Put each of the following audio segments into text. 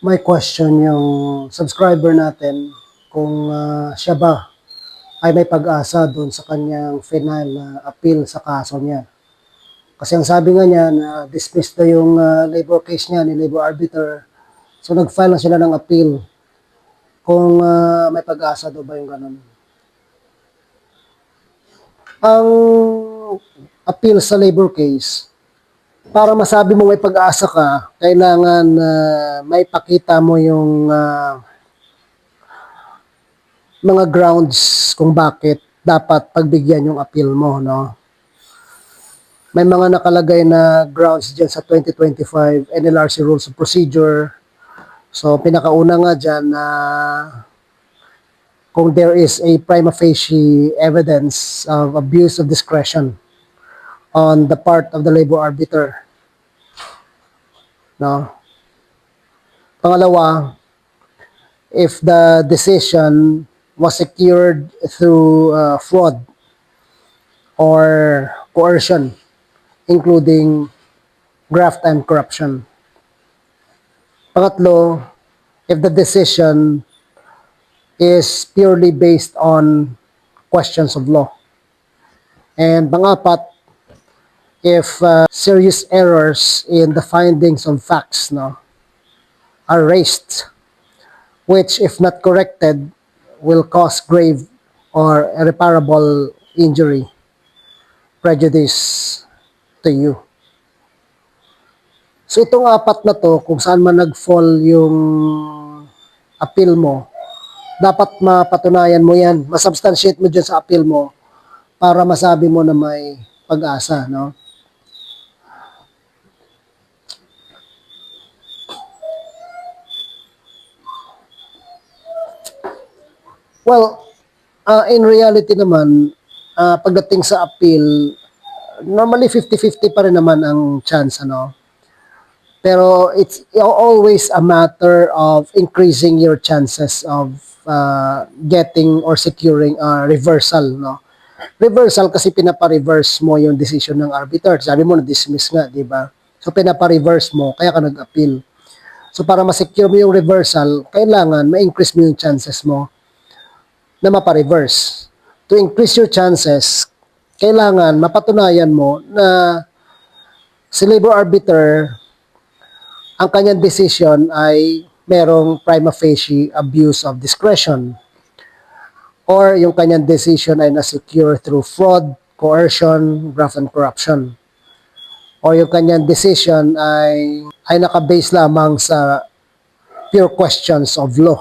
May question yung subscriber natin kung siya ba ay may pag-asa doon sa kanyang final na appeal sa kaso niya. Kasi ang sabi nga niya na dismissed na yung labor case niya ni labor arbiter. So nag-file na sila ng appeal kung may pag-asa daw ba yung ganun. Ang appeal sa labor case, para masabi mo may pag-asa ka, kailangan may pakita mo yung mga grounds kung bakit dapat pagbigyan yung appeal mo, no? May mga nakalagay na grounds dyan sa 2025 NLRC Rules of Procedure. So, pinakauna nga dyan na kung there is a prima facie evidence of abuse of discretion on the part of the labor arbiter, no? Pangalawa, if the decision was secured through fraud or coercion, including graft and corruption. Pangatlo, if the decision is purely based on questions of law. And pangapat, if serious errors in the findings of facts, no, are raised, which if not corrected will cause grave or irreparable injury, prejudice to you. So itong apat na to, kung saan man nag-fall yung appeal mo, dapat mapatunayan mo yan, masubstantiate mo dyan sa appeal mo para masabi mo na may pag-asa, no? Well, in reality naman, pagdating sa appeal, normally 50-50 pa rin naman ang chance, ano? Pero it's always a matter of increasing your chances of getting or securing a reversal, no? Reversal kasi pinapa-reverse mo yung decision ng arbiter. Sabi mo na-dismiss nga, di ba? So pinapa-reverse mo, kaya ka nag-appeal. So para ma-secure mo yung reversal, kailangan ma-increase mo yung chances mo na mapa-reverse. To increase your chances, kailangan mapatunayan mo na si labor arbiter, ang kanyang decision ay merong prima facie abuse of discretion, or yung kanyang decision ay na-secure through fraud, coercion, graft and corruption, or yung kanyang decision ay nakabase lamang sa pure questions of law,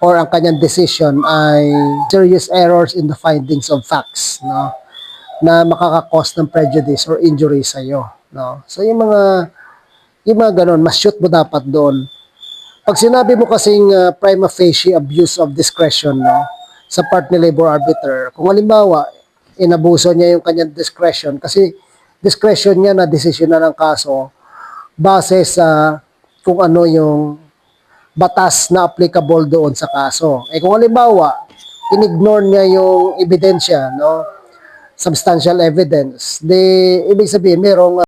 or ang kanyang decision ay serious errors in the findings of facts, no, na makaka-cause ng prejudice or injury sa iyo, no. So yung mga ganun, mas shoot mo dapat doon. Pag sinabi mo kasing prima facie abuse of discretion, no, sa part ni labor arbiter, kung halimbawa inabuso niya yung kanyang discretion, kasi discretion niya na desisyon na ng kaso base sa kung ano yung batas na applicable doon sa kaso. Eh kung halimbawa, inignore niya yung ebidensya, no, substantial evidence, di ibig sabihin merong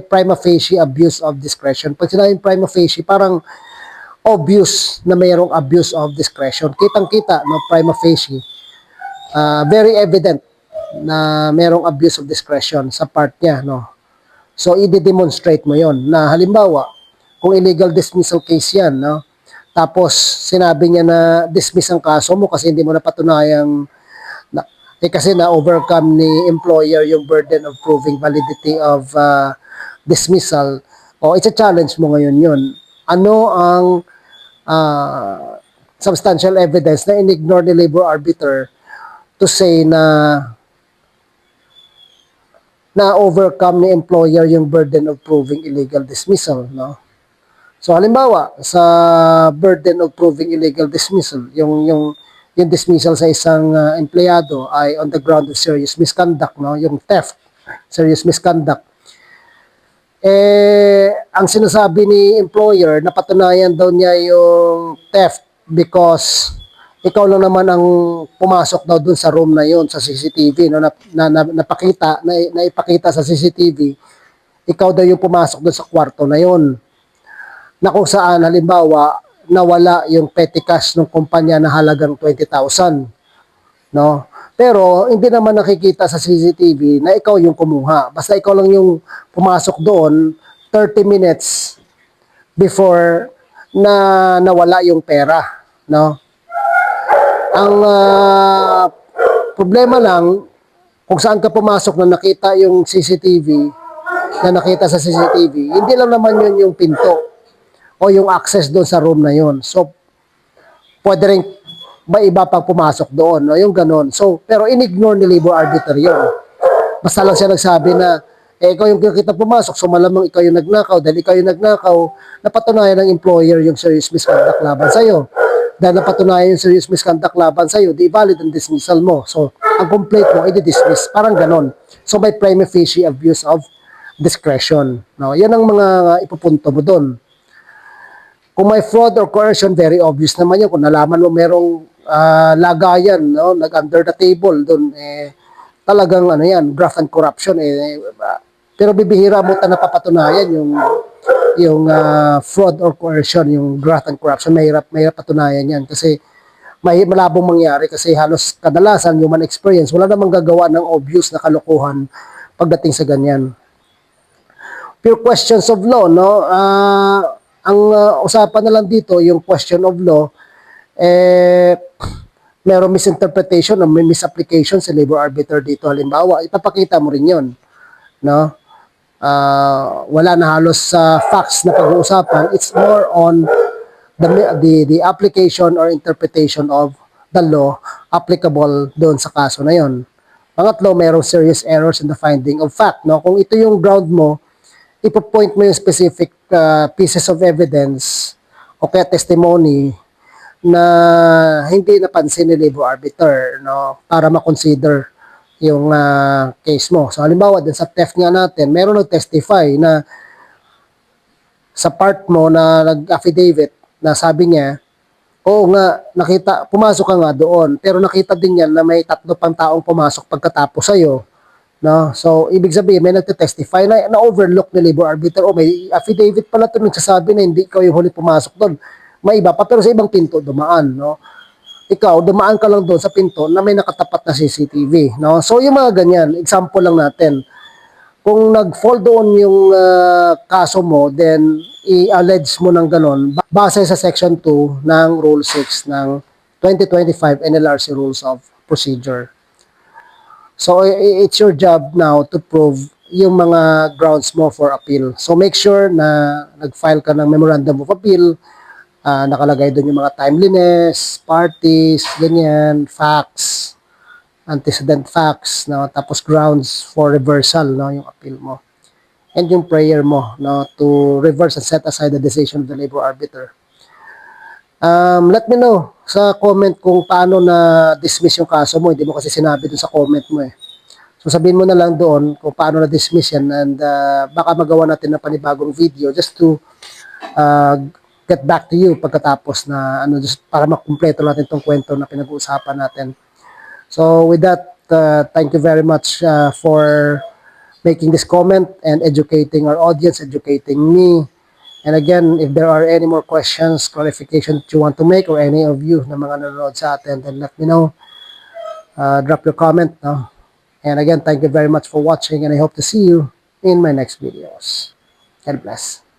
prima facie abuse of discretion. Pag sinabing prima facie, parang obvious na mayroong abuse of discretion. Kitang-kita, no, prima facie. Very evident na mayroong abuse of discretion sa part niya, no. So, i-demonstrate mo yon na halimbawa, kung illegal dismissal case yan, no, tapos sinabi niya na dismiss ang kaso mo kasi hindi mo napatunayang kasi na-overcome ni employer yung burden of proving validity of dismissal, o it's a challenge mo ngayon yun. Ano ang substantial evidence na in-ignore ni labor arbiter to say na overcome ni employer yung burden of proving illegal dismissal, no? So halimbawa sa burden of proving illegal dismissal, yung dismissal sa isang empleyado ay on the ground of serious misconduct, no, yung theft, serious misconduct. Ang sinasabi ni employer, napatunayan daw niya yung theft because ikaw lang naman ang pumasok daw dun sa room na yon sa CCTV, no, napakita, na ipakita sa CCTV, ikaw daw yung pumasok dun sa kwarto na yon, na kung saan halimbawa nawala yung petty cash ng kumpanya na halagang 20,000, no? Pero hindi naman nakikita sa CCTV na ikaw yung kumuha. Basta ikaw lang yung pumasok doon 30 minutes before na nawala yung pera, no? Ang problema lang kung saan ka pumasok na nakita yung CCTV, na nakita sa CCTV, hindi lang naman yun yung pinto o yung access doon sa room na yun. So, pwede rin ba iba pang pumasok doon, no? Yung ganun. So, pero in-ignore ni labor arbiter yun. Basta lang siya nagsabi na, ikaw yung kita pumasok, so malamang ikaw yung nagnakaw. Dahil ikaw yung nagnakaw, napatunayan ng employer yung serious misconduct laban sa'yo. Dahil napatunayan yung serious misconduct laban sa'yo, di valid ang dismissal mo. So, ang complaint mo, i-dismiss. Parang ganon. So, may prima facie abuse of discretion. No? Yan ang mga ipupunto mo doon. Kung may fraud or coercion, very obvious naman yun. Kung nalaman mo merong lagayan, no? Nag-under the table doon, talagang ano yan, graft and corruption. Pero bibihira mo napapatunayan yung fraud or coercion, yung graft and corruption, mahirap patunayan yan kasi malabong mangyari kasi halos kadalasan human experience, wala namang gagawa ng obvious na kalokohan pagdating sa ganyan. Pure questions of law, no? Ang usapan na lang dito, yung question of law, merong misinterpretation o may misapplication sa labor arbiter dito. Halimbawa, ipapakita mo rin yun, no? Wala na halos sa facts na pag-uusapan. It's more on the application or interpretation of the law applicable doon sa kaso na yon. Pangatlo, mayroong serious errors in the finding of fact, no? Kung ito yung ground mo, ipo-point mo yung specific pieces of evidence o kaya testimony na hindi napansin ni labor arbiter, no, para ma-consider yung case mo. So halimbawa din sa theft nga natin, meron nag-testify na sa part mo na nag-affidavit na sabi niya, oo nga, pumasok ka nga doon, pero nakita din yan na may 3 pang taong pumasok pagkatapos sa'yo. No? So, ibig sabihin, may nagte-testify na overlook ni labor arbiter, o may affidavit pala ito nagsasabi na hindi ikaw yung huli pumasok doon. May iba pa, pero sa ibang pinto dumaan, no? Ikaw, dumaan ka lang doon sa pinto na may nakatapat na CCTV, no? So, yung mga ganyan, example lang natin. Kung nag-fall doon yung kaso mo, then i-allege mo ng ganon, base sa Section 2 ng Rule 6 ng 2025 NLRC Rules of Procedure. So, it's your job now to prove yung mga grounds mo for appeal. So, make sure na nag-file ka ng Memorandum of Appeal, nakalagay doon yung mga timeliness, parties, ganyan, facts, antecedent facts, no? Tapos grounds for reversal, no? Yung appeal mo. And yung prayer mo, no? To reverse and set aside the decision of the labor arbiter. Let me know sa comment kung paano na-dismiss yung kaso mo. Hindi mo kasi sinabi doon sa comment mo eh. So sabihin mo na lang doon kung paano na-dismiss yan, and baka magawa natin na panibagong video just to get back to you pagkatapos na just para makumpleto natin itong kwento na pinag-uusapan natin. So with that, thank you very much for making this comment and educating our audience, educating me. And again, if there are any more questions, clarification that you want to make, or any of you na mga nanonood sa atin, then let me know. Drop your comment. No? And again, thank you very much for watching, and I hope to see you in my next videos. God bless.